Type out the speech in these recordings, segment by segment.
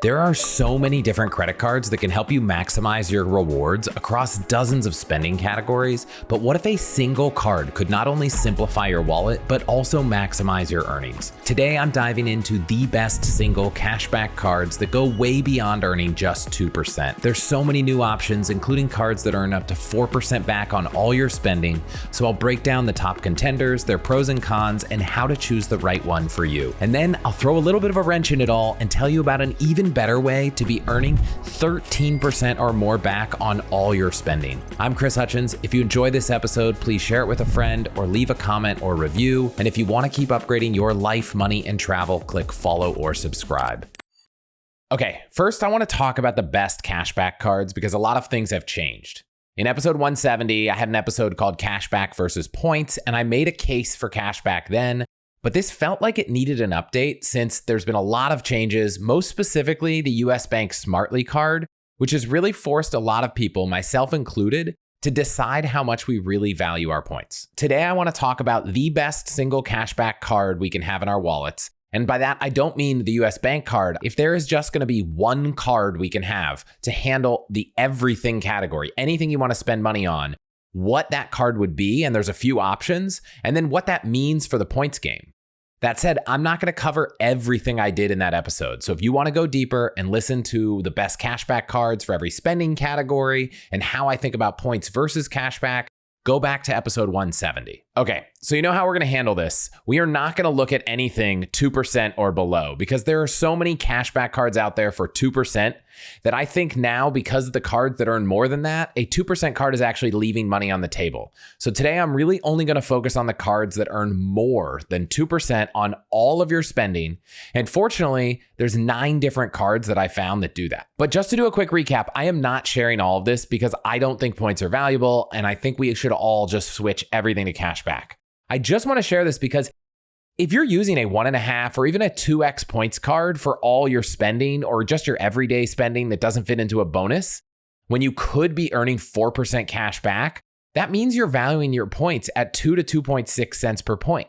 There are so many different credit cards that can help you maximize your rewards across dozens of spending categories, but what if a single card could not only simplify your wallet, but also maximize your earnings? Today, I'm diving into the best single cashback cards that go way beyond earning just 2%. There's so many new options, including cards that earn up to 4% back on all your spending, so I'll break down the top contenders, their pros and cons, and how to choose the right one for you. And then I'll throw a little bit of a wrench in it all and tell you about an even better way to be earning 13% or more back on all your spending. I'm Chris Hutchins. If you enjoy this episode, please share it with a friend or leave a comment or review. And if you want to keep upgrading your life, money, and travel, click follow or subscribe. Okay, first I want to talk about the best cashback cards because a lot of things have changed. In episode 170, I had an episode called Cashback versus Points, and I made a case for cashback then. But this felt like it needed an update since there's been a lot of changes, most specifically the US Bank Smartly card, which has really forced a lot of people, myself included, to decide how much we really value our points. Today, I want to talk about the best single cashback card we can have in our wallets. And by that, I don't mean the US Bank card. If there is just going to be one card we can have to handle the everything category, anything you want to spend money on, what that card would be, and there's a few options, and then what that means for the points game. That said, I'm not going to cover everything I did in that episode. So if you want to go deeper and listen to the best cashback cards for every spending category and how I think about points versus cashback, go back to episode 170. Okay, so you know how we're going to handle this. We are not going to look at anything 2% or below because there are so many cashback cards out there for 2% that I think now, because of the cards that earn more than that, a 2% card is actually leaving money on the table. So today I'm really only going to focus on the cards that earn more than 2% on all of your spending. And fortunately, there's 9 different cards that I found that do that. But just to do a quick recap, I am not sharing all of this because I don't think points are valuable, and I think we should all just switch everything to cashback. I just want to share this because if you're using a 1.5 or even a 2x points card for all your spending or just your everyday spending that doesn't fit into a bonus, when you could be earning 4% cash back, that means you're valuing your points at 2 to 2.6 cents per point.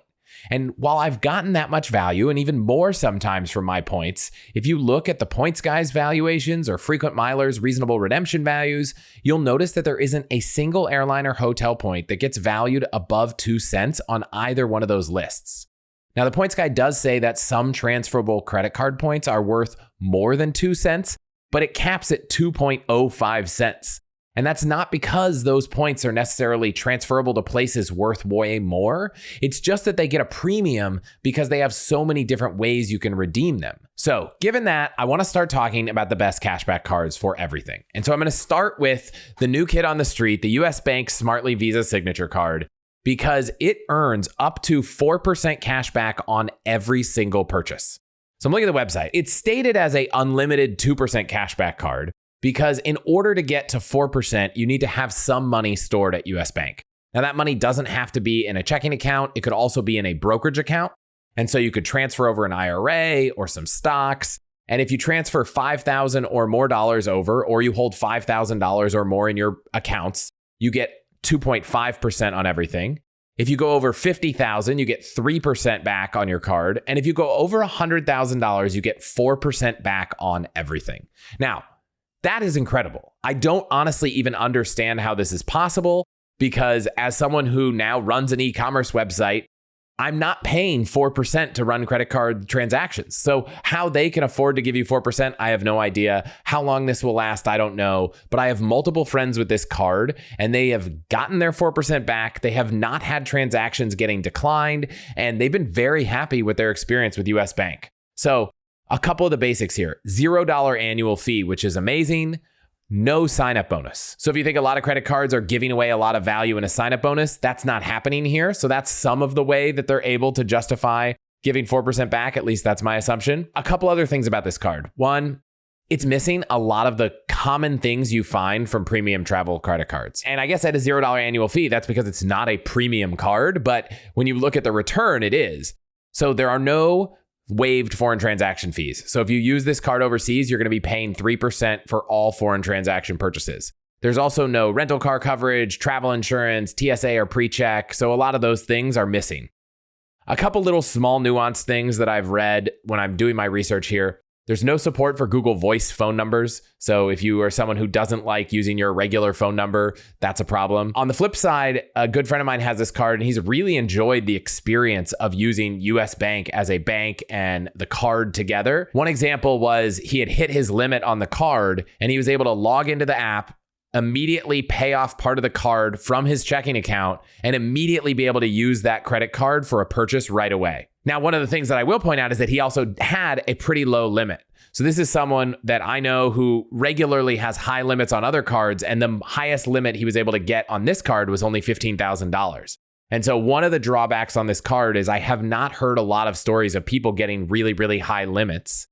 And while I've gotten that much value and even more sometimes from my points, if you look at the points guys valuations or frequent milers reasonable redemption values, you'll notice that there isn't a single airline or hotel point that gets valued above 2 cents on either one of those lists. Now, the points guy does say that some transferable credit card points are worth more than 2 cents, but it caps at 2.05 cents. And that's not because those points are necessarily transferable to places worth way more. It's just that they get a premium because they have so many different ways you can redeem them. So given that, I want to start talking about the best cashback cards for everything. And so I'm going to start with the new kid on the street, the US Bank Smartly Visa Signature Card, because it earns up to 4% cash back on every single purchase. So I'm looking at the website. It's stated as a unlimited 2% cashback card because in order to get to 4%, you need to have some money stored at US Bank. Now that money doesn't have to be in a checking account. It could also be in a brokerage account. And so you could transfer over an IRA or some stocks. And if you transfer $5,000 or more dollars over, or you hold $5,000 or more in your accounts, you get 2.5% on everything. If you go over $50,000, you get 3% back on your card. And if you go over $100,000, you get 4% back on everything. Now, that is incredible. I don't honestly even understand how this is possible because as someone who now runs an e-commerce website, I'm not paying 4% to run credit card transactions. So how they can afford to give you 4%, I have no idea. How long this will last, I don't know. But I have multiple friends with this card and they have gotten their 4% back. They have not had transactions getting declined and they've been very happy with their experience with US Bank. So a couple of the basics here. $0 annual fee, which is amazing. No sign-up bonus. So if you think a lot of credit cards are giving away a lot of value in a sign-up bonus, that's not happening here. So that's some of the way that they're able to justify giving 4% back. At least that's my assumption. A couple other things about this card. One, it's missing a lot of the common things you find from premium travel credit cards. And I guess at a $0 annual fee, that's because it's not a premium card. But when you look at the return, it is. So there are no waived foreign transaction fees. So if you use this card overseas, you're going to be paying 3% for all foreign transaction purchases. There's also no rental car coverage, travel insurance, TSA or pre-check. So a lot of those things are missing. A couple little small nuanced things that I've read when I'm doing my research here. There's no support for Google Voice phone numbers. So if you are someone who doesn't like using your regular phone number, that's a problem. On the flip side, a good friend of mine has this card and he's really enjoyed the experience of using US Bank as a bank and the card together. One example was he had hit his limit on the card and he was able to log into the app, immediately pay off part of the card from his checking account, and immediately be able to use that credit card for a purchase right away. Now, one of the things that I will point out is that he also had a pretty low limit. So this is someone that I know who regularly has high limits on other cards, and the highest limit he was able to get on this card was only $15,000. And so one of the drawbacks on this card is I have not heard a lot of stories of people getting really, really high limits.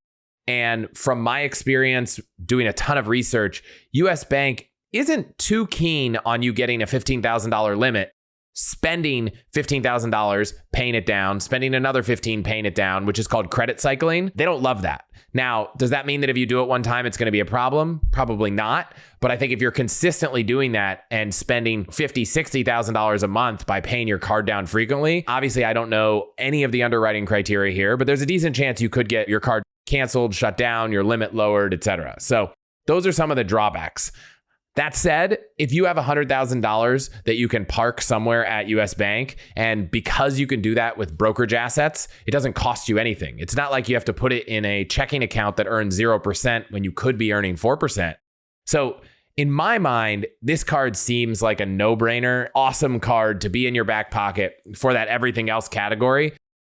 And from my experience doing a ton of research, US Bank isn't too keen on you getting a $15,000 limit, spending $15,000, paying it down, spending another $15,000, paying it down, which is called credit cycling. They don't love that. Now, does that mean that if you do it one time, it's going to be a problem? Probably not. But I think if you're consistently doing that and spending $50,000, $60,000 a month by paying your card down frequently, obviously I don't know any of the underwriting criteria here, but there's a decent chance you could get your card canceled, shut down, your limit lowered, etc. So those are some of the drawbacks. That said, if you have $100,000 that you can park somewhere at US Bank, and because you can do that with brokerage assets, it doesn't cost you anything. It's not like you have to put it in a checking account that earns 0% when you could be earning 4%. So in my mind, this card seems like a no-brainer, awesome card to be in your back pocket for that everything else category,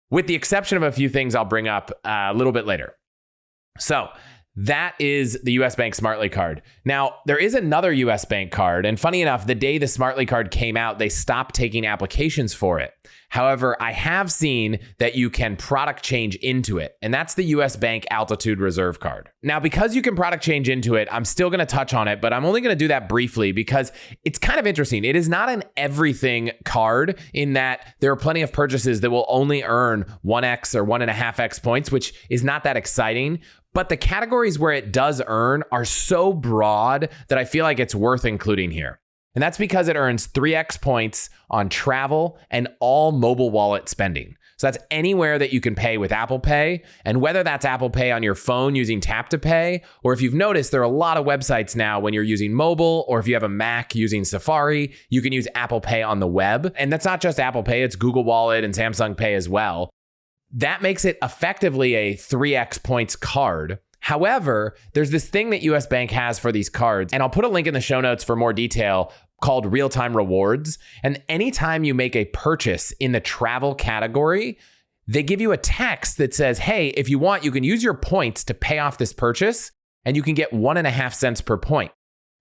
with the exception of a few things I'll bring up a little bit later. So that is the US Bank Smartly card. Now, there is another US Bank card, and funny enough, the day the Smartly card came out, they stopped taking applications for it. However, I have seen that you can product change into it, and that's the US Bank Altitude Reserve card. Now, because you can product change into it, I'm still going to touch on it, but I'm only going to do that briefly because it's kind of interesting. It is not an everything card in that there are plenty of purchases that will only earn 1x or 1.5x points, which is not that exciting. But the categories where it does earn are so broad that I feel like it's worth including here. And that's because it earns 3x points on travel and all mobile wallet spending. So that's anywhere that you can pay with Apple Pay. And whether that's Apple Pay on your phone using Tap to Pay, or if you've noticed, there are a lot of websites now when you're using mobile, or if you have a Mac using Safari, you can use Apple Pay on the web. And that's not just Apple Pay, it's Google Wallet and Samsung Pay as well. That makes it effectively a 3x points card. However, there's this thing that US Bank has for these cards, and I'll put a link in the show notes for more detail, called real-time rewards. And anytime you make a purchase in the travel category, they give you a text that says, hey, if you want, you can use your points to pay off this purchase, and you can get 1.5 cents per point.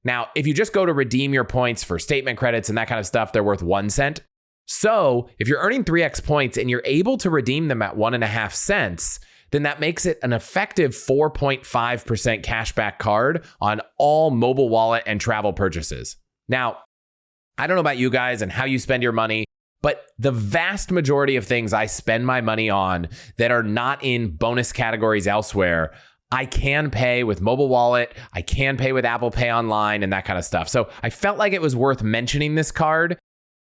Now, if you just go to redeem your points for statement credits and that kind of stuff, they're worth 1 cent. So if you're earning 3x points and you're able to redeem them at 1.5 cents, then that makes it an effective 4.5% cashback card on all mobile wallet and travel purchases. Now, I don't know about you guys and how you spend your money, but the vast majority of things I spend my money on that are not in bonus categories elsewhere, I can pay with mobile wallet, I can pay with Apple Pay online and that kind of stuff. So I felt like it was worth mentioning this card.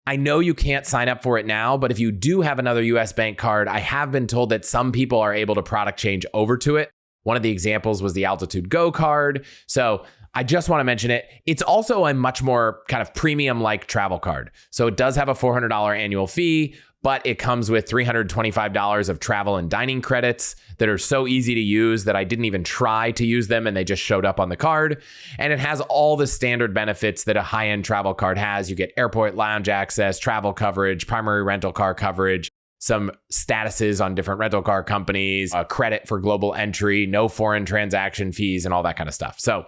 I know you can't sign up for it now, but if you do have another US Bank card, I have been told that some people are able to product change over to it. One of the examples was the Altitude Go card. So I just want to mention it. It's also a much more kind of premium-like travel card. So it does have a $400 annual fee, but it comes with $325 of travel and dining credits that are so easy to use that I didn't even try to use them and they just showed up on the card. And it has all the standard benefits that a high-end travel card has. You get airport lounge access, travel coverage, primary rental car coverage, some statuses on different rental car companies, a credit for global entry, no foreign transaction fees, and all that kind of stuff. So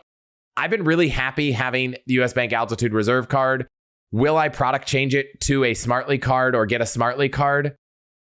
I've been really happy having the US Bank Altitude Reserve card. Will I product change it to a Smartly card or get a Smartly card?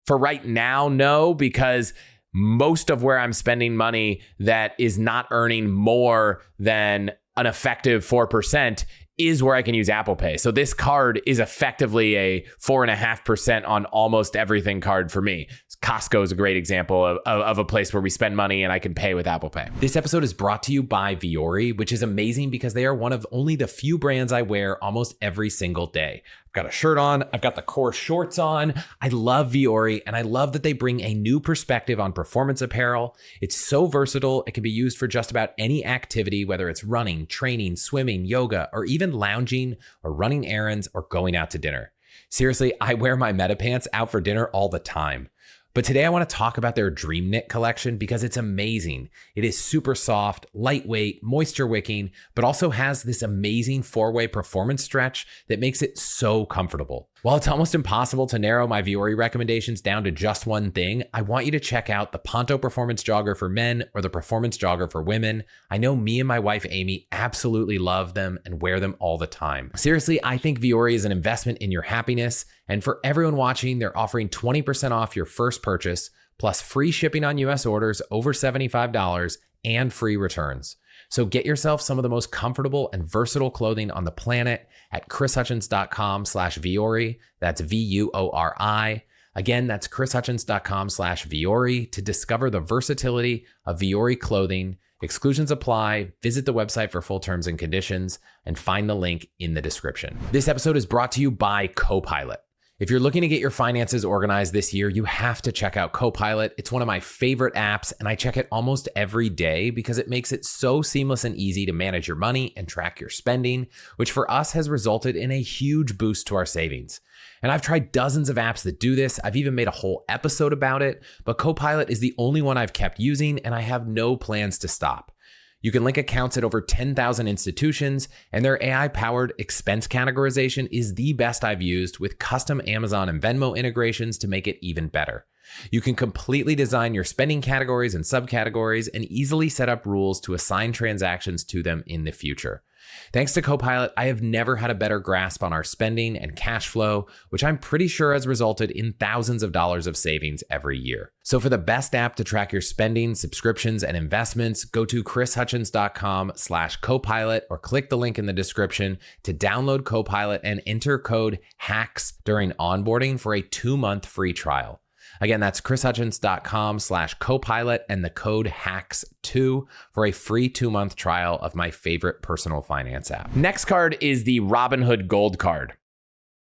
For right now, no, because most of where I'm spending money that is not earning more than an effective 4% is where I can use Apple Pay. So this card is effectively a 4.5% on almost everything card for me. It's Costco is a great example of a place where we spend money and I can pay with Apple Pay. This episode is brought to you by Vuori, which is amazing because they are one of only the few brands I wear almost every single day. I've got a shirt on, I've got the core shorts on. I love Vuori, and I love that they bring a new perspective on performance apparel. It's so versatile, it can be used for just about any activity, whether it's running, training, swimming, yoga, or even lounging or running errands or going out to dinner. Seriously, I wear my Meta pants out for dinner all the time. But today I want to talk about their Dream Knit collection because it's amazing. It is super soft, lightweight, moisture wicking, but also has this amazing 4-way performance stretch that makes it so comfortable. While it's almost impossible to narrow my Vuori recommendations down to just one thing, I want you to check out the Ponto Performance Jogger for men or the Performance Jogger for women. I know me and my wife Amy absolutely love them and wear them all the time. Seriously, I think Vuori is an investment in your happiness. And for everyone watching, they're offering 20% off your first purchase, plus free shipping on US orders over $75 and free returns. So get yourself some of the most comfortable and versatile clothing on the planet at chrishutchins.com/Vuori. That's Vuori. Again, that's chrishutchins.com/Vuori to discover the versatility of Vuori clothing. Exclusions apply. Visit the website for full terms and conditions and find the link in the description. This episode is brought to you by Copilot. If you're looking to get your finances organized this year, you have to check out Copilot. It's one of my favorite apps, and I check it almost every day because it makes it so seamless and easy to manage your money and track your spending, which for us has resulted in a huge boost to our savings. And I've tried dozens of apps that do this. I've even made a whole episode about it, but Copilot is the only one I've kept using, and I have no plans to stop. You can link accounts at over 10,000 institutions, and their AI-powered expense categorization is the best I've used, with custom Amazon and Venmo integrations to make it even better. You can completely design your spending categories and subcategories and easily set up rules to assign transactions to them in the future. Thanks to Copilot, I have never had a better grasp on our spending and cash flow, which I'm pretty sure has resulted in thousands of dollars of savings every year. So for the best app to track your spending, subscriptions, and investments, go to chrishutchins.com/Copilot or click the link in the description to download Copilot and enter code HACKS during onboarding for a 2-month free trial. Again, that's chrishutchins.com/Copilot and the code HACKS2 for a free 2-month trial of my favorite personal finance app. Next card is the Robinhood Gold Card.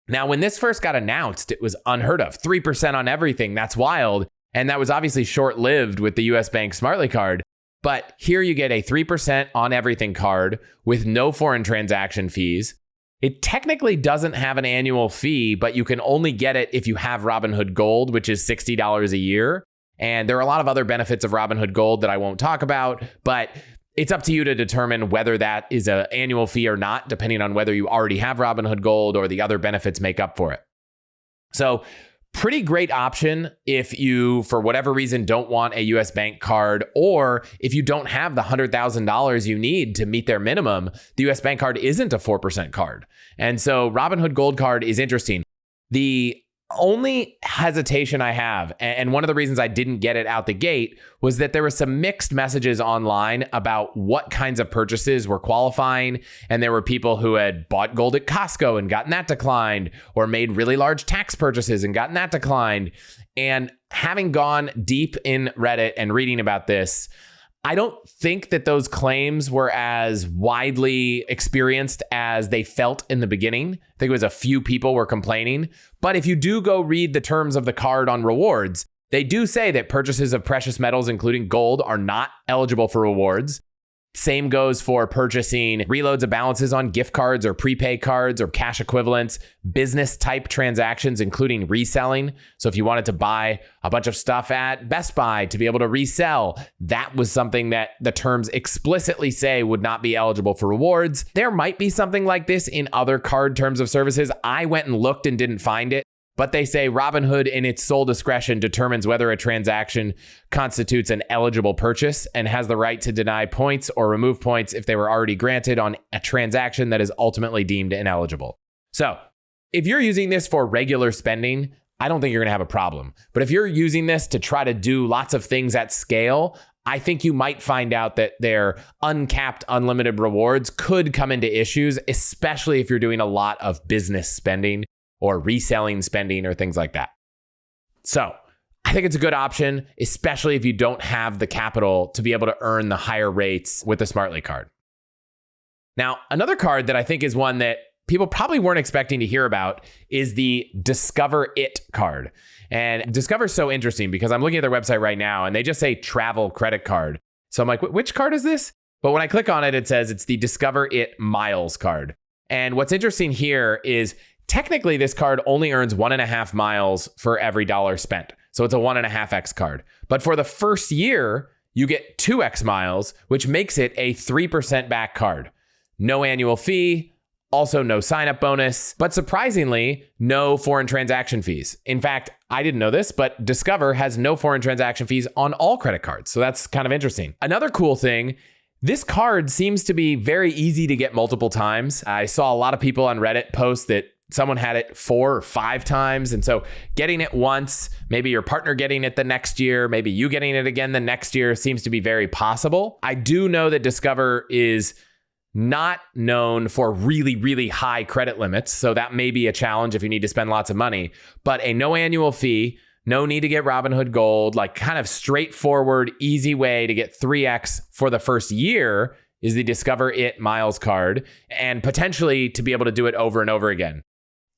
Now, when this first got announced, it was unheard of. 3% on everything. That's wild. And that was obviously short-lived with the US Bank Smartly card. But here you get a 3% on everything card with no foreign transaction fees. It technically doesn't have an annual fee, but you can only get it if you have Robinhood Gold, which is $60 a year. And there are a lot of other benefits of Robinhood Gold that I won't talk about, but it's up to you to determine whether that is an annual fee or not, depending on whether you already have Robinhood Gold or the other benefits make up for it. So pretty great option if you, for whatever reason, don't want a US Bank card, or if you don't have the $100,000 you need to meet their minimum. The US Bank card isn't a 4% card. And so Robinhood Gold Card is interesting. The only hesitation I have, and one of the reasons I didn't get it out the gate, was that there were some mixed messages online about what kinds of purchases were qualifying. And there were people who had bought gold at Costco and gotten that declined, or made really large tax purchases and gotten that declined. And having gone deep in Reddit and reading about this, I don't think that those claims were as widely experienced as they felt in the beginning. I think it was a few people were complaining. But if you do go read the terms of the card on rewards, they do say that purchases of precious metals, including gold, are not eligible for rewards. Same goes for purchasing reloads of balances on gift cards or prepay cards or cash equivalents, business type transactions, including reselling. So if you wanted to buy a bunch of stuff at Best Buy to be able to resell, that was something that the terms explicitly say would not be eligible for rewards. There might be something like this in other card terms of services. I went and looked and didn't find it. But they say Robinhood, in its sole discretion, determines whether a transaction constitutes an eligible purchase and has the right to deny points or remove points if they were already granted on a transaction that is ultimately deemed ineligible. So if you're using this for regular spending, I don't think you're going to have a problem. But if you're using this to try to do lots of things at scale, I think you might find out that their uncapped, unlimited rewards could come into issues, especially if you're doing a lot of business spending or reselling spending or things like that. So I I think it's a good option, especially if you don't have the capital to be able to earn the higher rates with the Smartly card. Now, another card that I think is one that people probably weren't expecting to hear about is the Discover It card. And Discover is so interesting because I'm looking at their website right now and they just say travel credit card. So I'm like, which card is this? But when I click on it, it says it's the Discover It Miles card. And what's interesting here is technically this card only earns 1.5 miles for every dollar spent. So it's a 1.5x card. But for the first year, you get 2x miles, which makes it a 3% back card. No annual fee, also no sign-up bonus, but surprisingly, no foreign transaction fees. In fact, I didn't know this, but Discover has no foreign transaction fees on all credit cards. So that's kind of interesting. Another cool thing, this card seems to be very easy to get multiple times. I saw a lot of people on Reddit post that someone had it 4 or 5 times. And so getting it once, maybe your partner getting it the next year, maybe you getting it again the next year seems to be very possible. I do know that Discover is not known for really, really high credit limits. So that may be a challenge if you need to spend lots of money, but a no annual fee, no need to get Robinhood Gold, like kind of straightforward, easy way to get 3x for the first year is the Discover It Miles card, and potentially to be able to do it over and over again.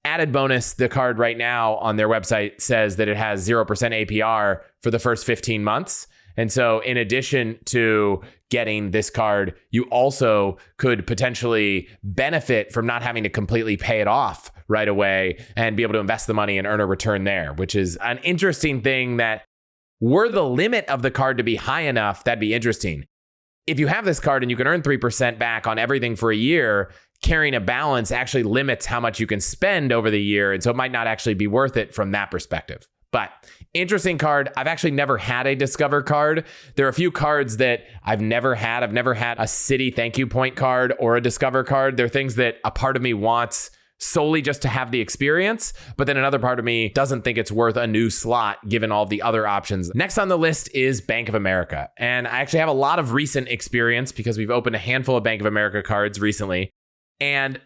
Added bonus, the card right now on their website says that it has 0% APR for the first 15 months. And so in addition to getting this card, you also could potentially benefit from not having to completely pay it off right away and be able to invest the money and earn a return there, which is an interesting thing that were the limit of the card to be high enough, that'd be interesting. If you have this card and you can earn 3% back on everything for a year, carrying a balance actually limits how much you can spend over the year. And so it might not actually be worth it from that perspective. But interesting card. I've actually never had a Discover card. There are a few cards that I've never had. I've never had a Citi thank you point card or a Discover card. They're things that a part of me wants solely just to have the experience, but then another part of me doesn't think it's worth a new slot given all the other options. Next on the list is Bank of America. And I actually have a lot of recent experience because we've opened a handful of Bank of America cards recently. And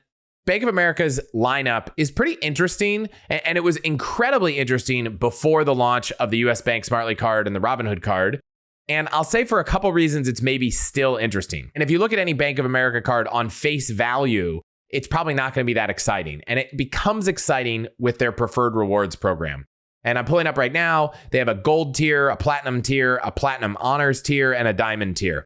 Bank of America's lineup is pretty interesting, and it was incredibly interesting before the launch of the US Bank Smartly card and the Robinhood card. And I'll say for a couple reasons, it's maybe still interesting. And if you look at any Bank of America card on face value, it's probably not going to be that exciting. And it becomes exciting with their preferred rewards program. And I'm pulling up right now, they have a gold tier, a platinum honors tier, and a diamond tier.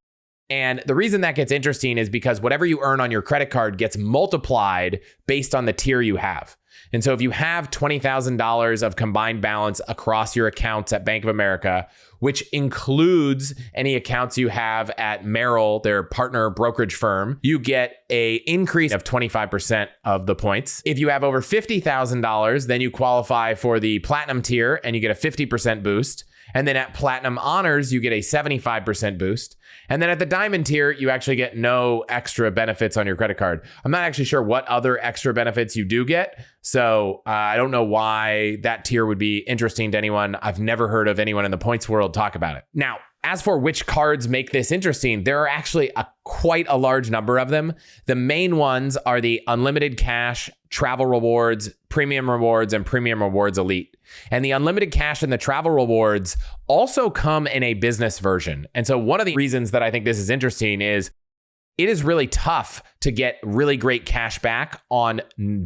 And the reason that gets interesting is because whatever you earn on your credit card gets multiplied based on the tier you have. And so if you have $20,000 of combined balance across your accounts at Bank of America, which includes any accounts you have at Merrill, their partner brokerage firm, you get an increase of 25% of the points. If you have over $50,000, then you qualify for the platinum tier and you get a 50% boost. And then at Platinum Honors, you get a 75% boost. And then at the Diamond tier, you actually get no extra benefits on your credit card. I'm not actually sure what other extra benefits you do get. So I don't know why that tier would be interesting to anyone. I've never heard of anyone in the points world talk about it. Now, as for which cards make this interesting, there are actually quite a large number of them. The main ones are the Unlimited Cash, Travel Rewards, Premium Rewards, and Premium Rewards Elite. And the Unlimited Cash and the Travel Rewards also come in a business version. And so one of the reasons that I think this is interesting is it is really tough to get really great cash back on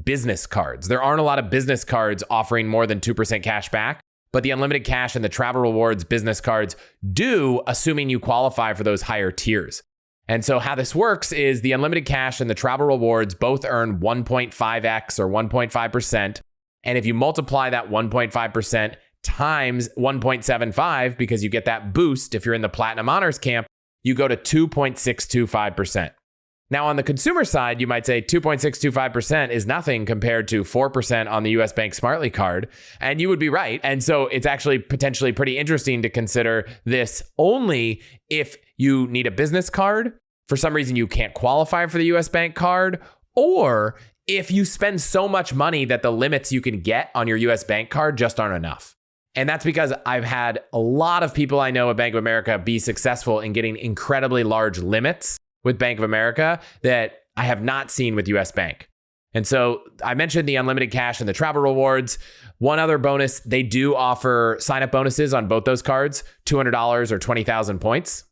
business cards. There aren't a lot of business cards offering more than 2% cash back. But the Unlimited Cash and the Travel Rewards business cards do, assuming you qualify for those higher tiers. And so how this works is the Unlimited Cash and the Travel Rewards both earn 1.5x or 1.5%. And if you multiply that 1.5% times 1.75, because you get that boost if you're in the Platinum Honors camp, you go to 2.625%. Now, on the consumer side, you might say 2.625% is nothing compared to 4% on the US Bank Smartly card. And you would be right. And so it's actually potentially pretty interesting to consider this only if you need a business card. For some reason, you can't qualify for the US Bank card, or if you spend so much money that the limits you can get on your US Bank card just aren't enough. And that's because I've had a lot of people I know at Bank of America be successful in getting incredibly large limits with Bank of America that I have not seen with US Bank. And so I mentioned the unlimited cash and the travel rewards. One other bonus, they do offer sign-up bonuses on both those cards, $200 or 20,000 points.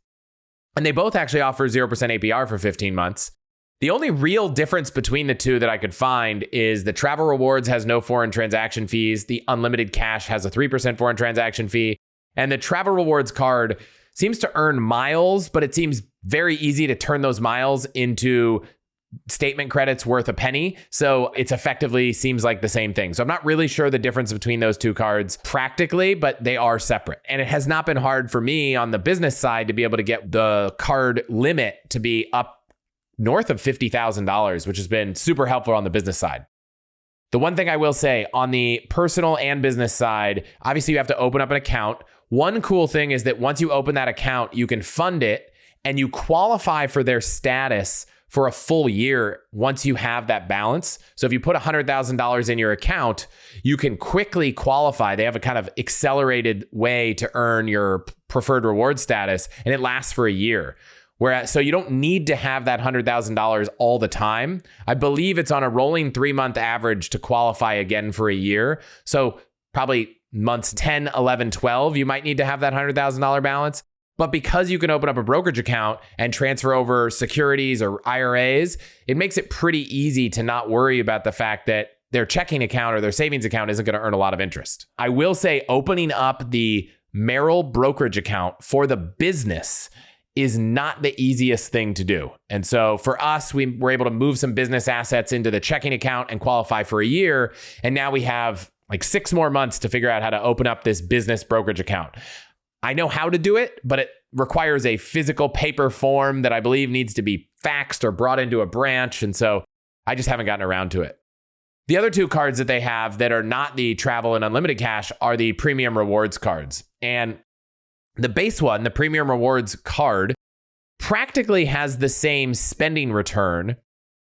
And they both actually offer 0% APR for 15 months. The only real difference between the two that I could find is the travel rewards has no foreign transaction fees. The unlimited cash has a 3% foreign transaction fee. And the travel rewards card seems to earn miles, but it seems very easy to turn those miles into statement credits worth a penny. So it's effectively seems like the same thing. So I'm not really sure the difference between those two cards practically, but they are separate. And it has not been hard for me on the business side to be able to get the card limit to be up north of $50,000, which has been super helpful on the business side. The one thing I will say on the personal and business side, obviously you have to open up an account. One cool thing is that once you open that account, you can fund it and you qualify for their status for a full year once you have that balance. So if you put $100,000 in your account, you can quickly qualify. They have a kind of accelerated way to earn your preferred reward status, and it lasts for a year. Whereas, so you don't need to have that $100,000 all the time. I believe it's on a rolling 3-month average to qualify again for a year. So probably months 10, 11, 12, you might need to have that $100,000 balance. But because you can open up a brokerage account and transfer over securities or IRAs, it makes it pretty easy to not worry about the fact that their checking account or their savings account isn't going to earn a lot of interest. I will say opening up the Merrill brokerage account for the business is not the easiest thing to do. And so for us, we were able to move some business assets into the checking account and qualify for a year. And now we have like 6 more months to figure out how to open up this business brokerage account. I know how to do it, but it requires a physical paper form that I believe needs to be faxed or brought into a branch. And so I just haven't gotten around to it. The other 2 cards that they have that are not the travel and unlimited cash are the premium rewards cards. And the base one, the premium rewards card, practically has the same spending return,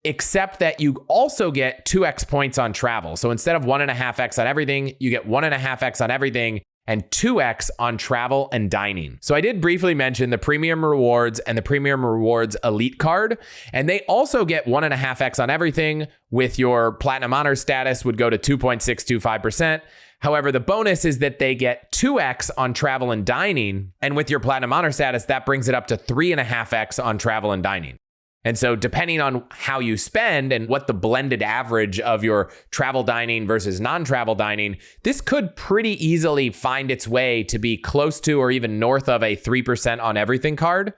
except that you also get 2x points on travel. So instead of 1.5x on everything, you get 1.5x on everything and 2x on travel and dining. So I did briefly mention the premium rewards and the premium rewards elite card, and they also get 1.5x on everything. With your platinum honor status would go to 2.625%. However, the bonus is that they get 2x on travel and dining, and with your platinum honor status, that brings it up to 3.5x on travel and dining. And so depending on how you spend and what the blended average of your travel dining versus non-travel dining, this could pretty easily find its way to be close to or even north of a 3% on everything card.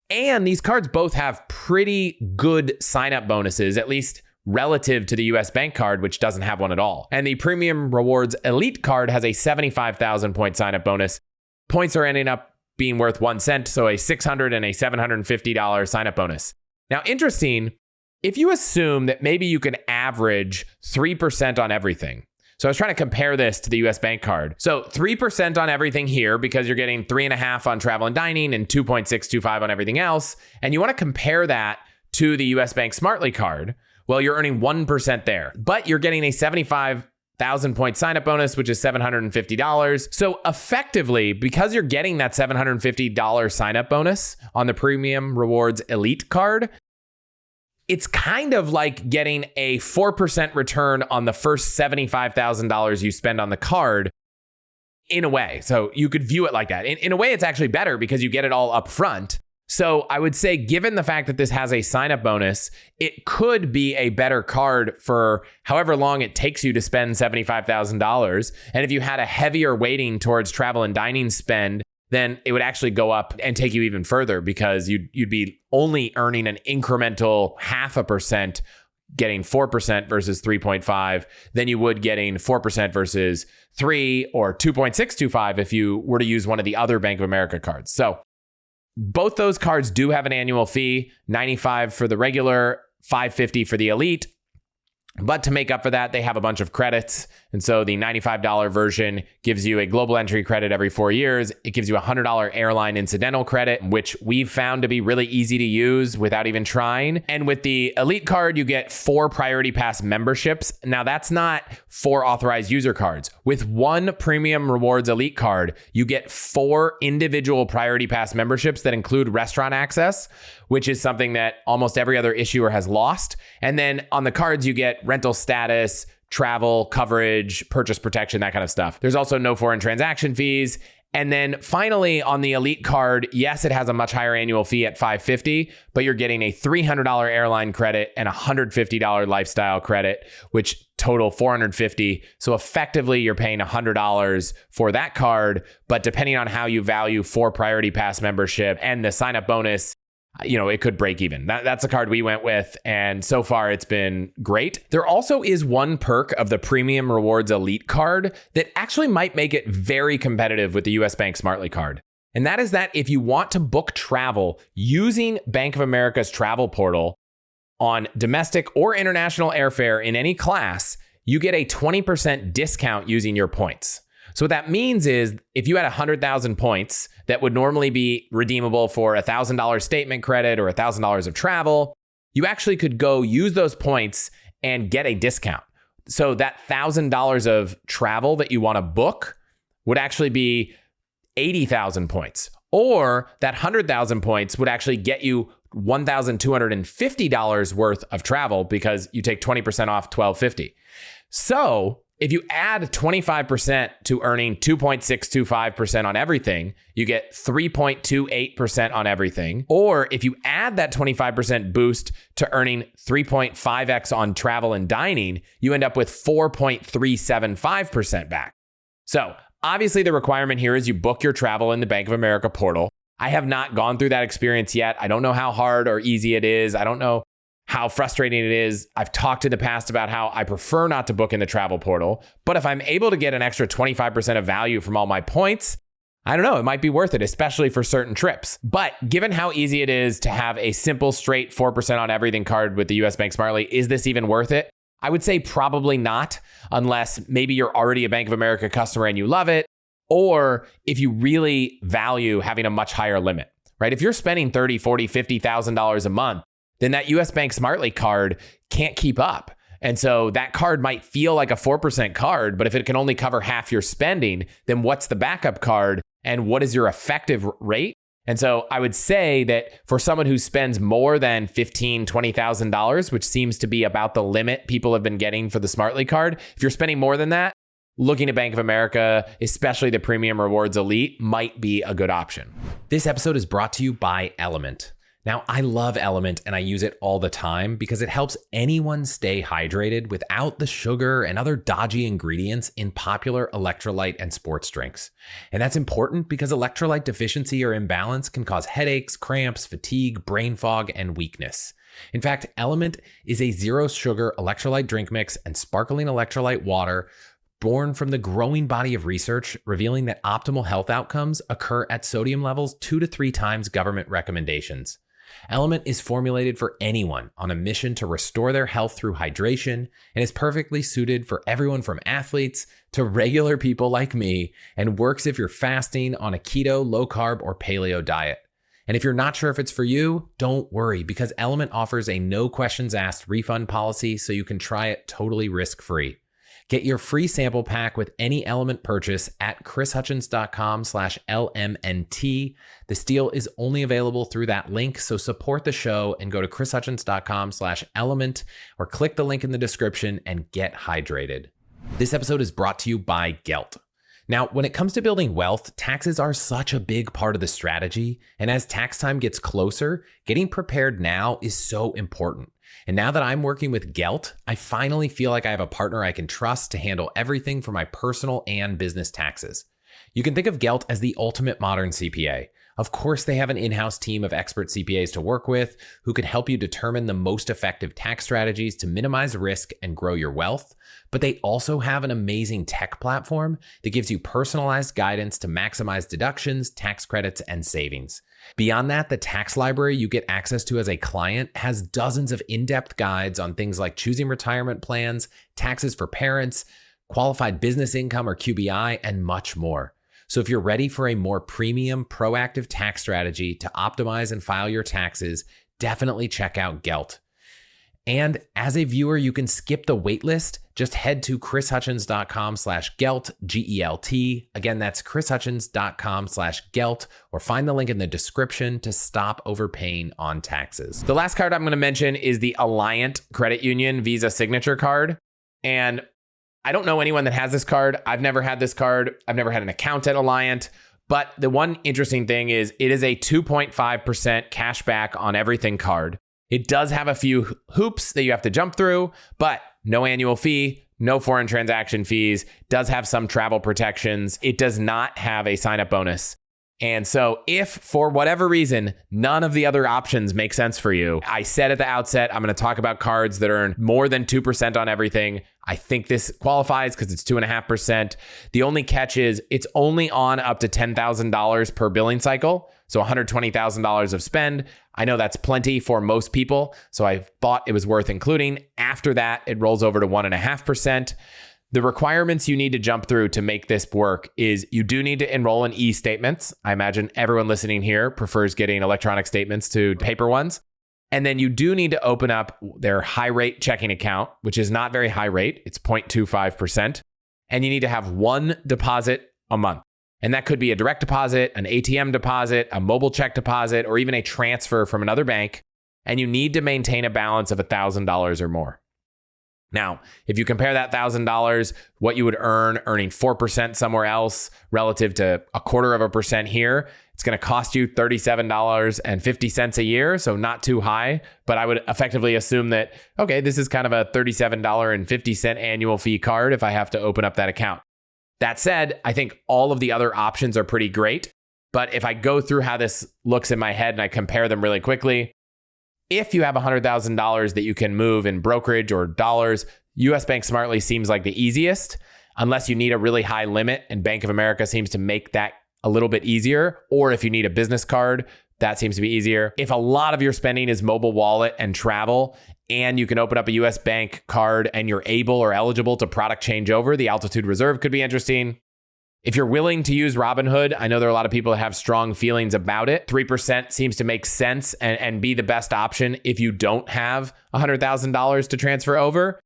And these cards both have pretty good sign-up bonuses, at least relative to the US Bank card, which doesn't have one at all. And the Premium Rewards Elite card has a 75,000 point sign-up bonus. Points are ending up being worth 1 cent, so a $600 and a $750 sign-up bonus. Now, interesting, if you assume that maybe you can average 3% on everything. So I was trying to compare this to the US Bank card. So 3% on everything here because you're getting 3.5 on travel and dining and 2.625 on everything else. And you want to compare that to the US Bank Smartly card. Well, you're earning 1% there, but you're getting a 75,000 point sign-up bonus, which is $750. So effectively, because you're getting that $750 sign-up bonus on the Premium Rewards Elite card, it's kind of like getting a 4% return on the first $75,000 you spend on the card in a way. So you could view it like that. In a way, it's actually better because you get it all up front. So I would say, given the fact that this has a sign-up bonus, it could be a better card for however long it takes you to spend $75,000. And if you had a heavier weighting towards travel and dining spend, then it would actually go up and take you even further because you'd be only earning an incremental 0.5%, getting 4% versus 3.5, than you would getting 4% versus 3 or 2.625 if you were to use one of the other Bank of America cards. So both those cards do have an annual fee, $95 for the regular, $550 for the elite. But to make up for that, they have a bunch of credits And so the $95 version gives you a global entry credit every 4 years. It gives you a $100 airline incidental credit, which we've found to be really easy to use without even trying. And with the Elite card, you get 4 Priority Pass memberships. Now, that's not 4 authorized user cards. With one Premium Rewards Elite card, you get 4 individual Priority Pass memberships that include restaurant access, which is something that almost every other issuer has lost. And then on the cards, you get rental status, travel, coverage, purchase protection, that kind of stuff. There's also no foreign transaction fees. And then finally, on the Elite card, yes, it has a much higher annual fee at $550, but you're getting a $300 airline credit and a $150 lifestyle credit, which total $450. So effectively, you're paying $100 for that card. But depending on how you value 4 Priority Pass membership and the sign-up bonus, it could break even. That's a card we went with, and so far it's been great. There also is one perk of the Premium Rewards Elite card that actually might make it very competitive with the US Bank Smartly card. And that is that if you want to book travel using Bank of America's travel portal on domestic or international airfare in any class, you get a 20% discount using your points. So what that means is if you had 100,000 points that would normally be redeemable for a $1,000 statement credit or $1,000 of travel, you actually could go use those points and get a discount. So that $1,000 of travel that you want to book would actually be 80,000 points, or that 100,000 points would actually get you $1,250 worth of travel because you take 20% off $1,250. So if you add 25% to earning 2.625% on everything, you get 3.28% on everything. Or if you add that 25% boost to earning 3.5x on travel and dining, you end up with 4.375% back. So obviously the requirement here is you book your travel in the Bank of America portal. I have not gone through that experience yet. I don't know how hard or easy it is. I don't know how frustrating it is. I've talked in the past about how I prefer not to book in the travel portal, but if I'm able to get an extra 25% of value from all my points, I don't know, it might be worth it, especially for certain trips. But given how easy it is to have a simple, straight 4% on everything card with the US Bank Smartly, is this even worth it? I would say probably not, unless maybe you're already a Bank of America customer and you love it, or if you really value having a much higher limit, right? If you're spending $30,000, $40,000, $50,000 a month, then that US Bank Smartly card can't keep up. And so that card might feel like a 4% card, but if it can only cover half your spending, then what's the backup card and what is your effective rate? And so I would say that for someone who spends more than $15,000, $20,000, which seems to be about the limit people have been getting for the Smartly card, if you're spending more than that, looking at Bank of America, especially the Premium Rewards Elite, might be a good option. This episode is brought to you by Element. Now, I love Element and I use it all the time because it helps anyone stay hydrated without the sugar and other dodgy ingredients in popular electrolyte and sports drinks. And that's important because electrolyte deficiency or imbalance can cause headaches, cramps, fatigue, brain fog, and weakness. In fact, Element is a zero sugar electrolyte drink mix and sparkling electrolyte water born from the growing body of research revealing that optimal health outcomes occur at sodium levels 2 to 3 times government recommendations. Element is formulated for anyone on a mission to restore their health through hydration and is perfectly suited for everyone from athletes to regular people like me and works if you're fasting on a keto, low carb, or paleo diet. And if you're not sure if it's for you, don't worry because Element offers a no questions asked refund policy so you can try it totally risk-free. Get your free sample pack with any Element purchase at chrishutchins.com/LMNT. This deal is only available through that link, so support the show and go to chrishutchins.com/element or click the link in the description and get hydrated. This episode is brought to you by Gelt. Now, when it comes to building wealth, taxes are such a big part of the strategy, and as tax time gets closer, getting prepared now is so important. And now that I'm working with Gelt, I finally feel like I have a partner I can trust to handle everything for my personal and business taxes. You can think of Gelt as the ultimate modern CPA. Of course, they have an in-house team of expert CPAs to work with who can help you determine the most effective tax strategies to minimize risk and grow your wealth. But they also have an amazing tech platform that gives you personalized guidance to maximize deductions, tax credits, and savings. Beyond that, the tax library you get access to as a client has dozens of in-depth guides on things like choosing retirement plans, taxes for parents, qualified business income or QBI, and much more. So if you're ready for a more premium, proactive tax strategy to optimize and file your taxes, definitely check out Gelt. And as a viewer, you can skip the waitlist. Just head to chrishutchins.com/Gelt, G-E-L-T. Again, that's chrishutchins.com/Gelt, or find the link in the description to stop overpaying on taxes. The last card I'm going to mention is the Alliant Credit Union Visa Signature Card. And I don't know anyone that has this card. I've never had this card. I've never had an account at Alliant. But the one interesting thing is it is a 2.5% cash back on everything card. It does have a few hoops that you have to jump through, but no annual fee, no foreign transaction fees, does have some travel protections. It does not have a sign-up bonus. And so if for whatever reason, none of the other options make sense for you, I said at the outset, I'm going to talk about cards that earn more than 2% on everything. I think this qualifies because it's 2.5%. The only catch is it's only on up to $10,000 per billing cycle. So $120,000 of spend. I know that's plenty for most people. So I thought it was worth including. After that, it rolls over to 1.5%. The requirements you need to jump through to make this work is you do need to enroll in e-statements. I imagine everyone listening here prefers getting electronic statements to paper ones. And then you do need to open up their high rate checking account, which is not very high rate. It's 0.25%. And you need to have one deposit a month. And that could be a direct deposit, an ATM deposit, a mobile check deposit, or even a transfer from another bank. And you need to maintain a balance of $1,000 or more. Now, if you compare that $1,000, what you would earning 4% somewhere else relative to 0.25% here, it's going to cost you $37.50 a year. So not too high, but I would effectively assume that, okay, this is kind of a $37.50 annual fee card if I have to open up that account. That said, I think all of the other options are pretty great. But if I go through how this looks in my head and I compare them really quickly, if you have $100,000 that you can move in brokerage or dollars, US Bank Smartly seems like the easiest, unless you need a really high limit, and Bank of America seems to make that a little bit easier. Or if you need a business card, that seems to be easier. If a lot of your spending is mobile wallet and travel, and you can open up a US Bank card and you're able or eligible to product changeover, the Altitude Reserve could be interesting. If you're willing to use Robinhood, I know there are a lot of people that have strong feelings about it. 3% seems to make sense and be the best option if you don't have $100,000 to transfer over.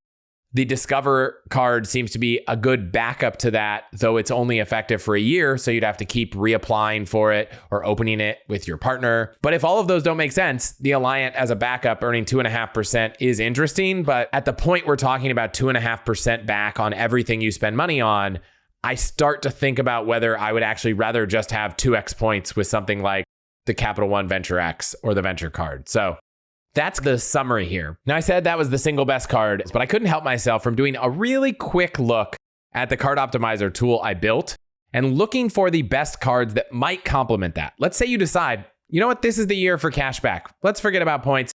The Discover card seems to be a good backup to that, though it's only effective for a year, so you'd have to keep reapplying for it or opening it with your partner. But if all of those don't make sense, the Alliant as a backup earning 2.5% is interesting. But at the point we're talking about 2.5% back on everything you spend money on, I start to think about whether I would actually rather just have 2x points with something like the Capital One Venture X or the Venture card. So that's the summary here. Now, I said that was the single best card, but I couldn't help myself from doing a really quick look at the card optimizer tool I built and looking for the best cards that might complement that. Let's say you decide, you know what, this is the year for cashback. Let's forget about points.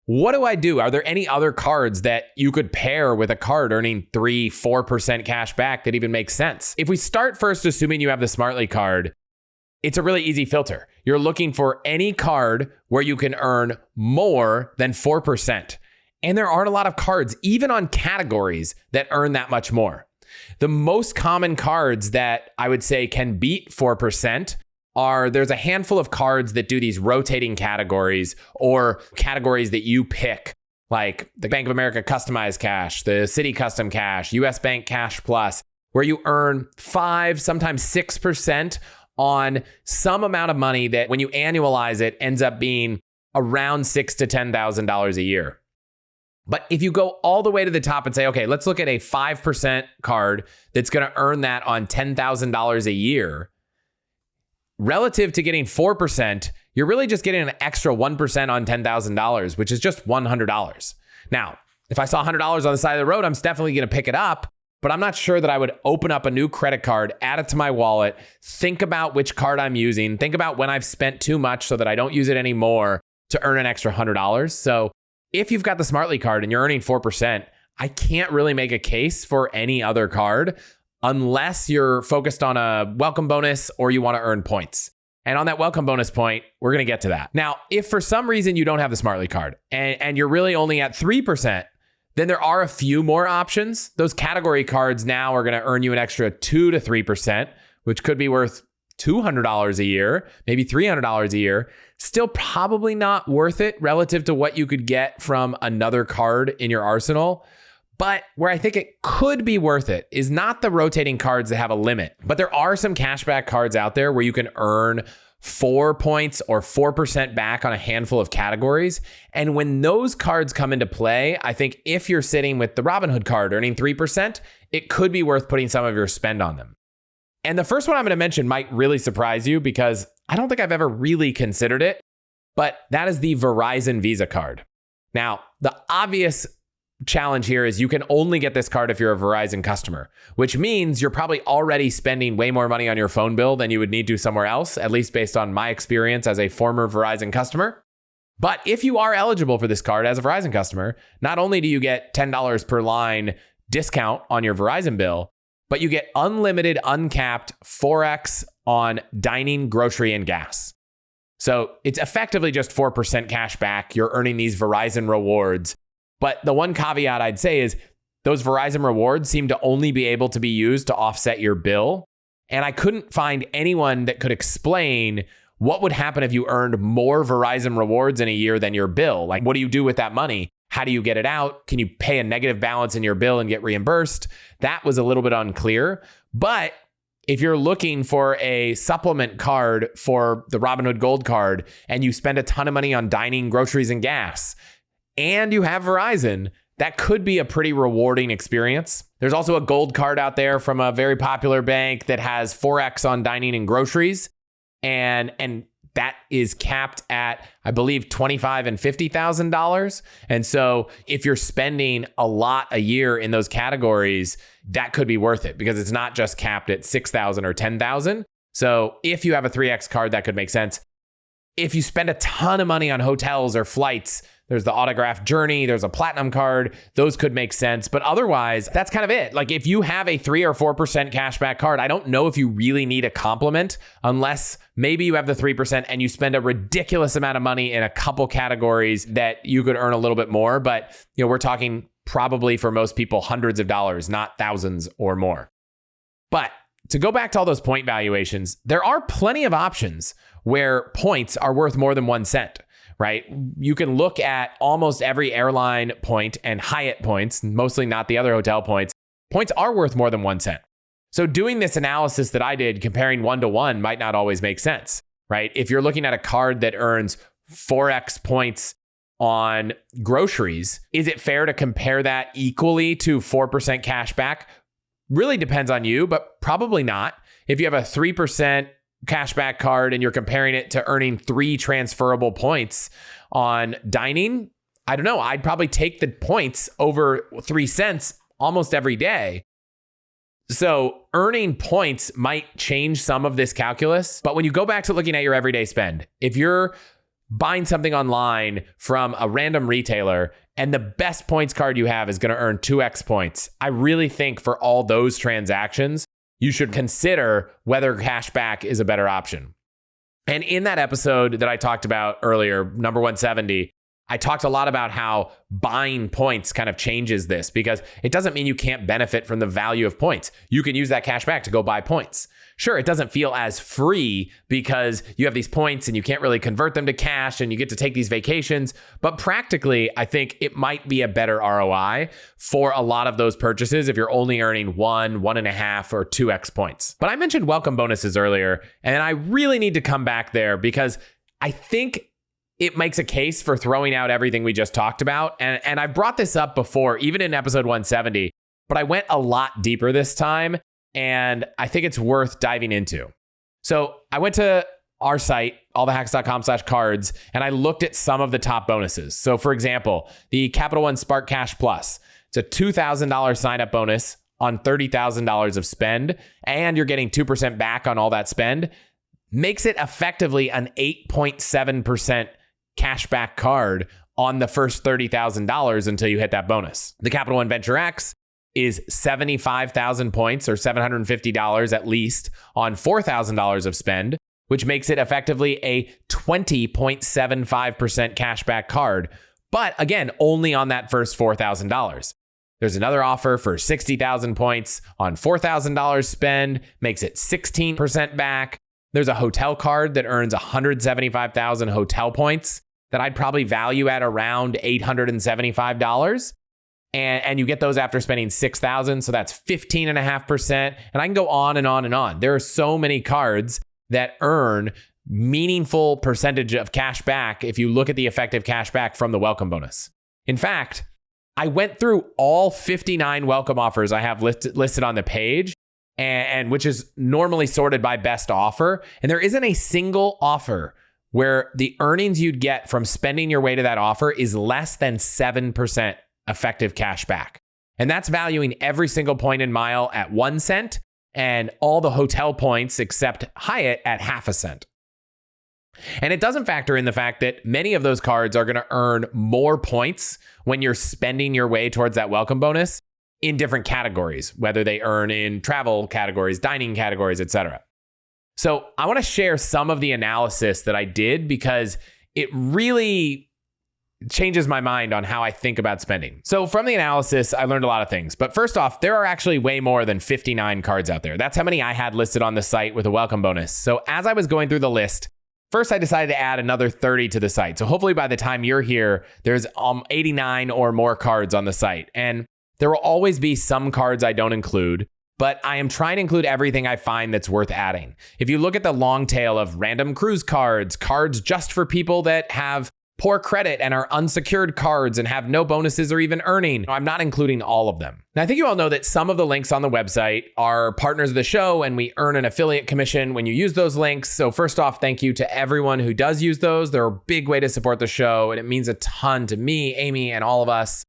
What do I do? Are there any other cards that you could pair with a card earning 3-4% cash back that even makes sense? If we start first assuming you have the Smartly card, it's a really easy filter. You're looking for any card where you can earn more than 4%. And there aren't a lot of cards, even on categories, that earn that much more. The most common cards that I would say can beat 4% there's a handful of cards that do these rotating categories or categories that you pick, like the Bank of America Customized Cash, the Citi Custom Cash, US Bank Cash Plus, where you earn 5, sometimes 6% on some amount of money that when you annualize it ends up being around $6,000 to $10,000 a year. But if you go all the way to the top and say, okay, let's look at a 5% card that's going to earn that on $10,000 a year, relative to getting 4%, you're really just getting an extra 1% on $10,000, which is just $100. Now, if I saw $100 on the side of the road, I'm definitely going to pick it up, but I'm not sure that I would open up a new credit card, add it to my wallet, think about which card I'm using, think about when I've spent too much so that I don't use it anymore to earn an extra $100. So if you've got the Smartly card and you're earning 4%, I can't really make a case for any other card unless you're focused on a welcome bonus or you want to earn points. And on that welcome bonus point, we're going to get to that. Now, if for some reason you don't have the Smartly card and you're really only at 3%, Then there are a few more options. Those category cards now are going to earn you an extra 2 to 3%, which could be worth $200 a year, maybe $300 a year. Still probably not worth it relative to what you could get from another card in your arsenal. But where I think it could be worth it is not the rotating cards that have a limit, but there are some cashback cards out there where you can earn 4 points or 4% back on a handful of categories. And when those cards come into play, I think if you're sitting with the Robinhood card earning 3%, it could be worth putting some of your spend on them. And the first one I'm going to mention might really surprise you because I don't think I've ever really considered it, but that is the Verizon Visa card. Now, the obvious challenge here is you can only get this card if you're a Verizon customer, which means you're probably already spending way more money on your phone bill than you would need to somewhere else, at least based on my experience as a former Verizon customer. But if you are eligible for this card as a Verizon customer, not only do you get $10 per line discount on your Verizon bill, but you get unlimited, uncapped 4x on dining, grocery, and gas. So it's effectively just 4% cash back. You're earning these Verizon rewards. But the one caveat I'd say is those Verizon rewards seem to only be able to be used to offset your bill. And I couldn't find anyone that could explain what would happen if you earned more Verizon rewards in a year than your bill. Like, what do you do with that money? How do you get it out? Can you pay a negative balance in your bill and get reimbursed? That was a little bit unclear. But if you're looking for a supplement card for the Robinhood Gold card and you spend a ton of money on dining, groceries, and gas, and you have Verizon, that could be a pretty rewarding experience. There's also a gold card out there from a very popular bank that has 4x on dining and groceries. And that is capped at, I believe, $25,000 and $50,000. And so if you're spending a lot a year in those categories, that could be worth it because it's not just capped at $6,000 or $10,000. So if you have a 3x card, that could make sense. If you spend a ton of money on hotels or flights, there's the autograph journey, there's a platinum card, those could make sense. But otherwise, that's kind of it. Like if you have a 3 or 4% cashback card, I don't know if you really need a complement unless maybe you have the 3% and you spend a ridiculous amount of money in a couple categories that you could earn a little bit more. But we're talking probably for most people hundreds of dollars, not thousands or more. But to go back to all those point valuations, there are plenty of options where points are worth more than 1 cent. Right? You can look at almost every airline point and Hyatt points, mostly not the other hotel points. Points are worth more than 1 cent. So doing this analysis that I did, comparing 1 to 1 might not always make sense, right? If you're looking at a card that earns 4x points on groceries, is it fair to compare that equally to 4% cash back? Really depends on you, but probably not. If you have a 3% cashback card and you're comparing it to earning 3 transferable points on dining, I don't know. I'd probably take the points over 3 cents almost every day. So earning points might change some of this calculus. But when you go back to looking at your everyday spend, if you're buying something online from a random retailer and the best points card you have is going to earn 2x points, I really think for all those transactions, you should consider whether cashback is a better option. And in that episode that I talked about earlier, number 170, I talked a lot about how buying points kind of changes this because it doesn't mean you can't benefit from the value of points. You can use that cash back to go buy points. Sure, it doesn't feel as free because you have these points and you can't really convert them to cash and you get to take these vacations. But practically, I think it might be a better ROI for a lot of those purchases if you're only earning 1, 1.5, or 2x points. But I mentioned welcome bonuses earlier, and I really need to come back there because I think it makes a case for throwing out everything we just talked about. And I brought this up before, even in episode 170, but I went a lot deeper this time. And I think it's worth diving into. So I went to our site, allthehacks.com/cards, and I looked at some of the top bonuses. So for example, the Capital One Spark Cash Plus, it's a $2,000 sign-up bonus on $30,000 of spend, and you're getting 2% back on all that spend, makes it effectively an 8.7% cashback card on the first $30,000 until you hit that bonus. The Capital One Venture X is 75,000 points or $750 at least on $4,000 of spend, which makes it effectively a 20.75% cashback card. But again, only on that first $4,000. There's another offer for 60,000 points on $4,000 spend, makes it 16% back. There's a hotel card that earns 175,000 hotel points that I'd probably value at around $875. And you get those after spending 6,000. So that's 15.5%. And I can go on and on and on. There are so many cards that earn meaningful percentage of cash back if you look at the effective cash back from the welcome bonus. In fact, I went through all 59 welcome offers I have listed on the page, and which is normally sorted by best offer. And there isn't a single offer where the earnings you'd get from spending your way to that offer is less than 7% effective cash back. And that's valuing every single point in mile at 1 cent and all the hotel points except Hyatt at half a cent. And it doesn't factor in the fact that many of those cards are going to earn more points when you're spending your way towards that welcome bonus in different categories, whether they earn in travel categories, dining categories, etc. So I want to share some of the analysis that I did because it really changes my mind on how I think about spending. So from the analysis, I learned a lot of things. But first off, there are actually way more than 59 cards out there. That's how many I had listed on the site with a welcome bonus. So as I was going through the list, first, I decided to add another 30 to the site. So hopefully by the time you're here, there's 89 or more cards on the site. And there will always be some cards I don't include, but I am trying to include everything I find that's worth adding. If you look at the long tail of random cruise cards, cards just for people that have poor credit and are unsecured cards and have no bonuses or even earning, I'm not including all of them. Now, I think you all know that some of the links on the website are partners of the show and we earn an affiliate commission when you use those links. So first off, thank you to everyone who does use those. They're a big way to support the show and it means a ton to me, Amy, and all of us.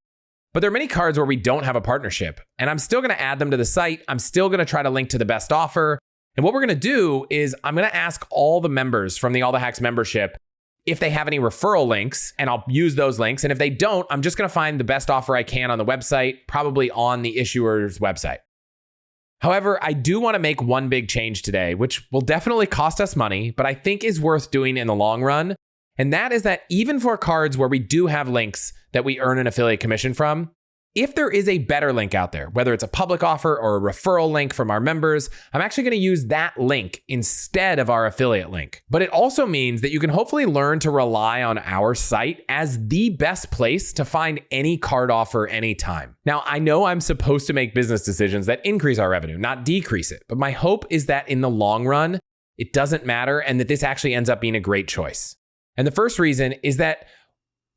But there are many cards where we don't have a partnership and I'm still going to add them to the site. I'm still going to try to link to the best offer. And what we're going to do is I'm going to ask all the members from the All the Hacks membership if they have any referral links, and I'll use those links. And if they don't, I'm just going to find the best offer I can on the website, probably on the issuer's website. However, I do want to make one big change today, which will definitely cost us money, but I think is worth doing in the long run. And that is that even for cards where we do have links that we earn an affiliate commission from, if there is a better link out there, whether it's a public offer or a referral link from our members, I'm actually going to use that link instead of our affiliate link. But it also means that you can hopefully learn to rely on our site as the best place to find any card offer anytime. Now, I know I'm supposed to make business decisions that increase our revenue, not decrease it. But my hope is that in the long run, it doesn't matter and that this actually ends up being a great choice. And the first reason is that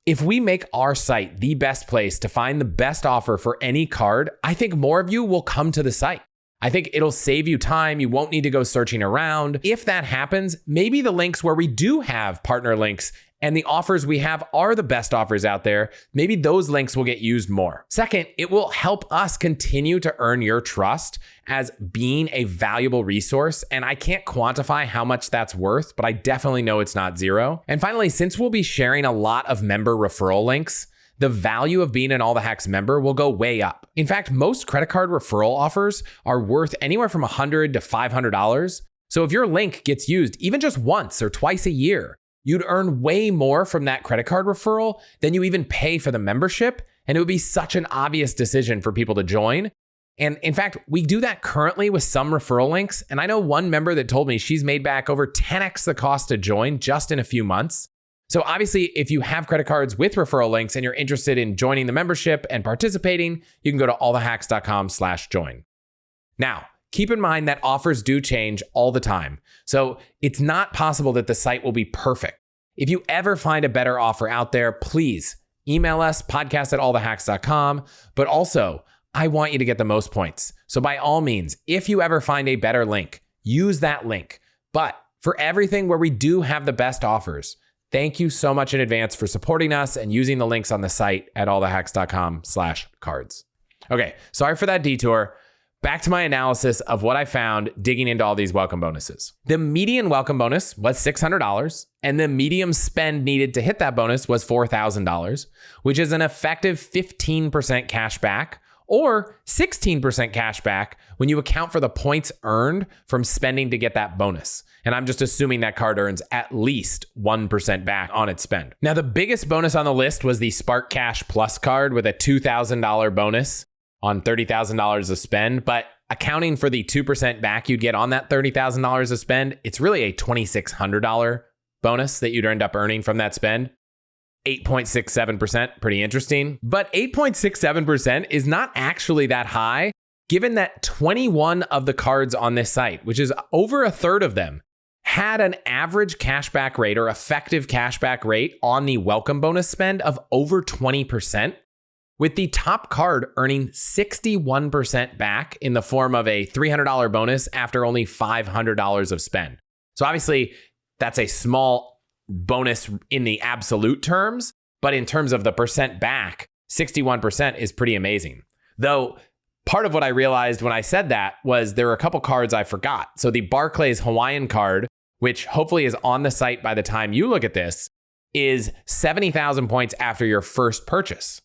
if we make our site the best place to find the best offer for any card, I think more of you will come to the site. I think it'll save you time. You won't need to go searching around. If that happens, maybe the links where we do have partner links and the offers we have are the best offers out there, maybe those links will get used more. Second, it will help us continue to earn your trust as being a valuable resource. And I can't quantify how much that's worth, but I definitely know it's not zero. And finally, since we'll be sharing a lot of member referral links, the value of being an All the Hacks member will go way up. In fact, most credit card referral offers are worth anywhere from $100 to $500. So if your link gets used even just once or twice a year, you'd earn way more from that credit card referral than you even pay for the membership. And it would be such an obvious decision for people to join. And in fact, we do that currently with some referral links. And I know one member that told me she's made back over 10x the cost to join just in a few months. So obviously, if you have credit cards with referral links and you're interested in joining the membership and participating, you can go to allthehacks.com/join. Now, keep in mind that offers do change all the time. So it's not possible that the site will be perfect. If you ever find a better offer out there, please email us, podcast@allthehacks.com. But also, I want you to get the most points. So by all means, if you ever find a better link, use that link. But for everything where we do have the best offers, thank you so much in advance for supporting us and using the links on the site at allthehacks.com/cards. Okay, sorry for that detour. Back to my analysis of what I found digging into all these welcome bonuses. The median welcome bonus was $600, and the medium spend needed to hit that bonus was $4,000, which is an effective 15% cash back or 16% cash back when you account for the points earned from spending to get that bonus. And I'm just assuming that card earns at least 1% back on its spend. Now, the biggest bonus on the list was the Spark Cash Plus card with a $2,000 bonus on $30,000 of spend. But accounting for the 2% back you'd get on that $30,000 of spend, it's really a $2,600 bonus that you'd end up earning from that spend. 8.67%, pretty interesting. But 8.67% is not actually that high, given that 21 of the cards on this site, which is over a third of them, had an average cashback rate or effective cashback rate on the welcome bonus spend of over 20%, with the top card earning 61% back in the form of a $300 bonus after only $500 of spend. So obviously, that's a small bonus in the absolute terms, but in terms of the percent back, 61% is pretty amazing. Though, part of what I realized when I said that was there were a couple cards I forgot. So the Barclays Hawaiian card, which hopefully is on the site by the time you look at this, is 70,000 points after your first purchase.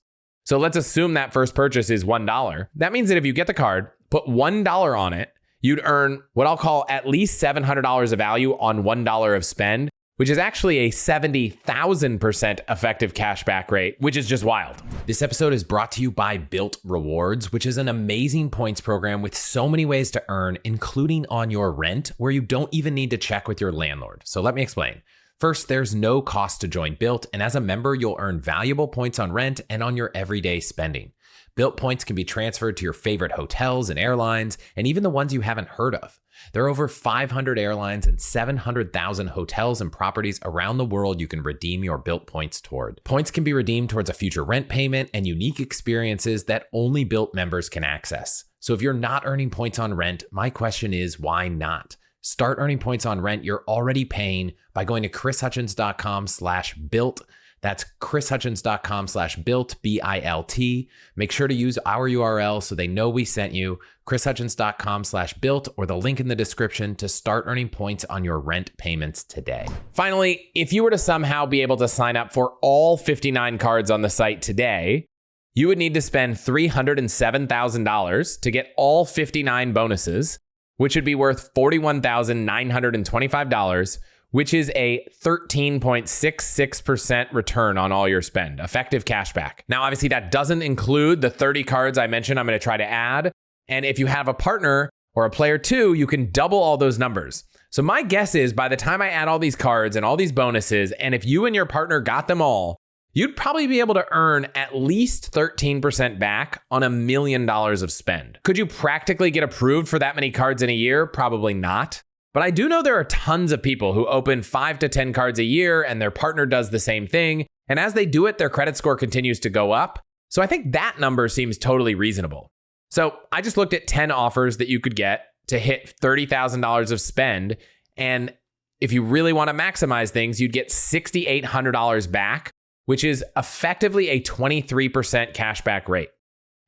So let's assume that first purchase is $1. That means that if you get the card, put $1 on it, you'd earn what I'll call at least $700 of value on $1 of spend, which is actually a 70,000% effective cashback rate, which is just wild. This episode is brought to you by Bilt Rewards, which is an amazing points program with so many ways to earn, including on your rent, where you don't even need to check with your landlord. So let me explain. First, there's no cost to join Bilt, and as a member, you'll earn valuable points on rent and on your everyday spending. Bilt points can be transferred to your favorite hotels and airlines, and even the ones you haven't heard of. There are over 500 airlines and 700,000 hotels and properties around the world you can redeem your Bilt points toward. Points can be redeemed towards a future rent payment and unique experiences that only Bilt members can access. So if you're not earning points on rent, my question is, why not? Start earning points on rent you're already paying by going to chrishutchins.com/built. That's chrishutchins.com/built, B-I-L-T. Make sure to use our URL so they know we sent you, chrishutchins.com/built, or the link in the description to start earning points on your rent payments today. Finally, if you were to somehow be able to sign up for all 59 cards on the site today, you would need to spend $307,000 to get all 59 bonuses, which would be worth $41,925, which is a 13.66% return on all your spend, effective cashback. Now, obviously, that doesn't include the 30 cards I mentioned I'm going to try to add. And if you have a partner or a player too, you can double all those numbers. So my guess is by the time I add all these cards and all these bonuses, and if you and your partner got them all, you'd probably be able to earn at least 13% back on $1 million of spend. Could you practically get approved for that many cards in a year? Probably not. But I do know there are tons of people who open 5 to 10 cards a year and their partner does the same thing. And as they do it, their credit score continues to go up. So I think that number seems totally reasonable. So I just looked at 10 offers that you could get to hit $30,000 of spend. And if you really want to maximize things, you'd get $6,800 back, which is effectively a 23% cashback rate.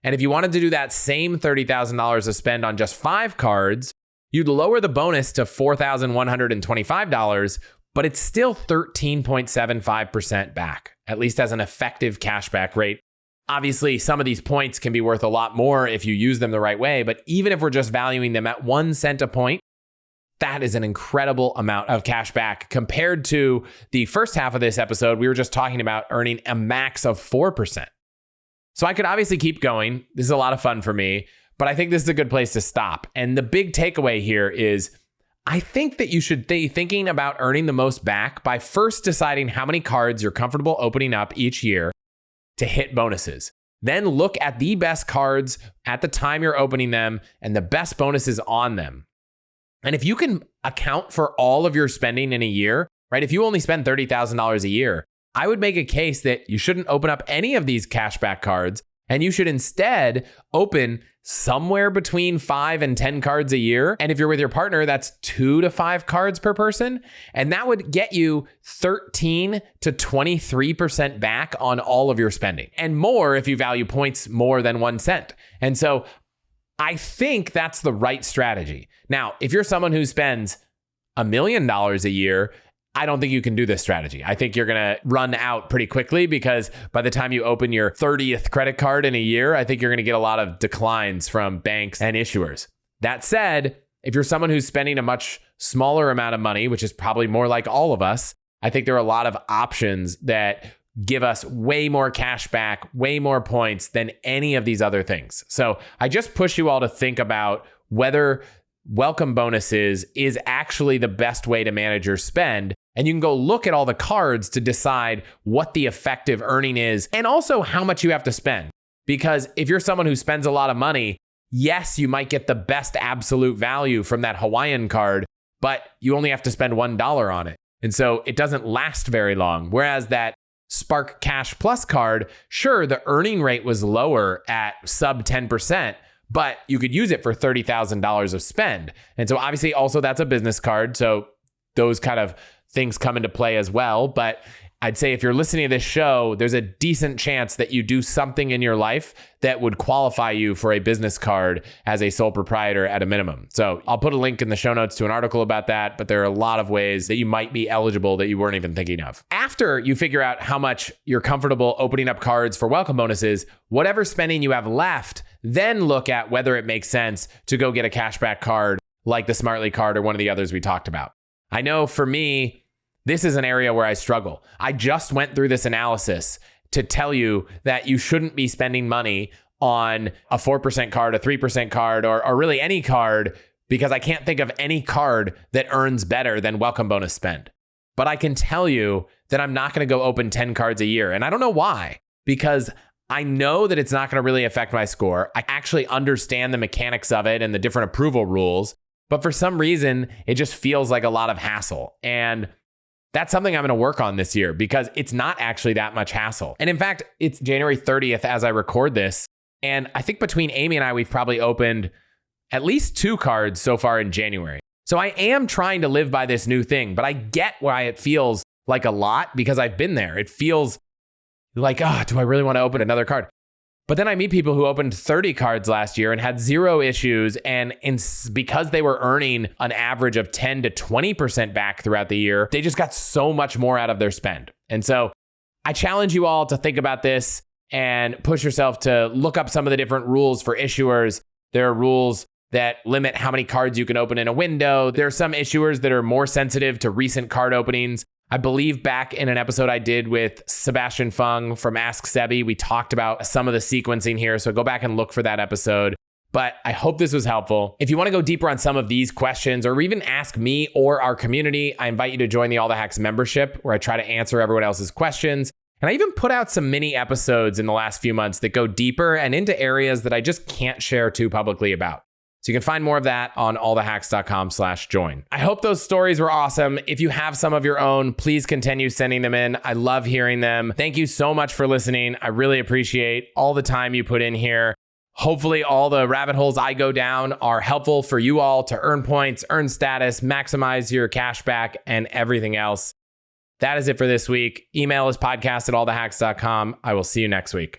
And if you wanted to do that same $30,000 of spend on just 5 cards, you'd lower the bonus to $4,125, but it's still 13.75% back, at least as an effective cashback rate. Obviously, some of these points can be worth a lot more if you use them the right way, but even if we're just valuing them at 1 cent a point, that is an incredible amount of cash back compared to the first half of this episode. We were just talking about earning a max of 4%. So I could obviously keep going. This is a lot of fun for me, but I think this is a good place to stop. And the big takeaway here is I think that you should be thinking about earning the most back by first deciding how many cards you're comfortable opening up each year to hit bonuses. Then look at the best cards at the time you're opening them and the best bonuses on them. And if you can account for all of your spending in a year, right? If you only spend $30,000 a year, I would make a case that you shouldn't open up any of these cashback cards, and you should instead open somewhere between 5 and 10 cards a year. And if you're with your partner, that's 2 to 5 cards per person. And that would get you 13 to 23% back on all of your spending, and more if you value points more than 1 cent. And so I think that's the right strategy. Now, if you're someone who spends $1 million a year, I don't think you can do this strategy. I think you're going to run out pretty quickly because by the time you open your 30th credit card in a year, I think you're going to get a lot of declines from banks and issuers. That said, if you're someone who's spending a much smaller amount of money, which is probably more like all of us, I think there are a lot of options that give us way more cash back, way more points than any of these other things. So I just push you all to think about whether welcome bonuses is actually the best way to manage your spend. And you can go look at all the cards to decide what the effective earning is and also how much you have to spend. Because if you're someone who spends a lot of money, yes, you might get the best absolute value from that Hawaiian card, but you only have to spend $1 on it. And so it doesn't last very long. Whereas that Spark Cash Plus card, sure, the earning rate was lower at sub 10%, but you could use it for $30,000 of spend. And so obviously also that's a business card. So those kind of things come into play as well. But I'd say if you're listening to this show, there's a decent chance that you do something in your life that would qualify you for a business card as a sole proprietor at a minimum. So I'll put a link in the show notes to an article about that, but there are a lot of ways that you might be eligible that you weren't even thinking of. After you figure out how much you're comfortable opening up cards for welcome bonuses, whatever spending you have left, then look at whether it makes sense to go get a cashback card like the Smartly card or one of the others we talked about. I know for me, this is an area where I struggle. I just went through this analysis to tell you that you shouldn't be spending money on a 4% card, a 3% card, or really any card, because I can't think of any card that earns better than welcome bonus spend. But I can tell you that I'm not going to go open 10 cards a year. And I don't know why, because I know that it's not going to really affect my score. I actually understand the mechanics of it and the different approval rules. But for some reason, it just feels like a lot of hassle. And that's something I'm going to work on this year because it's not actually that much hassle. And in fact, it's January 30th as I record this. And I think between Amy and I, we've probably opened at least 2 cards so far in January. So I am trying to live by this new thing, but I get why it feels like a lot because I've been there. It feels like, do I really want to open another card? But then I meet people who opened 30 cards last year and had 0 issues. And because they were earning an average of 10 to 20% back throughout the year, they just got so much more out of their spend. And so I challenge you all to think about this and push yourself to look up some of the different rules for issuers. There are rules that limit how many cards you can open in a window. There are some issuers that are more sensitive to recent card openings. I believe back in an episode I did with Sebastian Fung from Ask Sebi, we talked about some of the sequencing here. So go back and look for that episode. But I hope this was helpful. If you want to go deeper on some of these questions or even ask me or our community, I invite you to join the All the Hacks membership where I try to answer everyone else's questions. And I even put out some mini episodes in the last few months that go deeper and into areas that I just can't share too publicly about. So you can find more of that on allthehacks.com/join. I hope those stories were awesome. If you have some of your own, please continue sending them in. I love hearing them. Thank you so much for listening. I really appreciate all the time you put in here. Hopefully all the rabbit holes I go down are helpful for you all to earn points, earn status, maximize your cash back, and everything else. That is it for this week. Email is podcast@allthehacks.com. I will see you next week.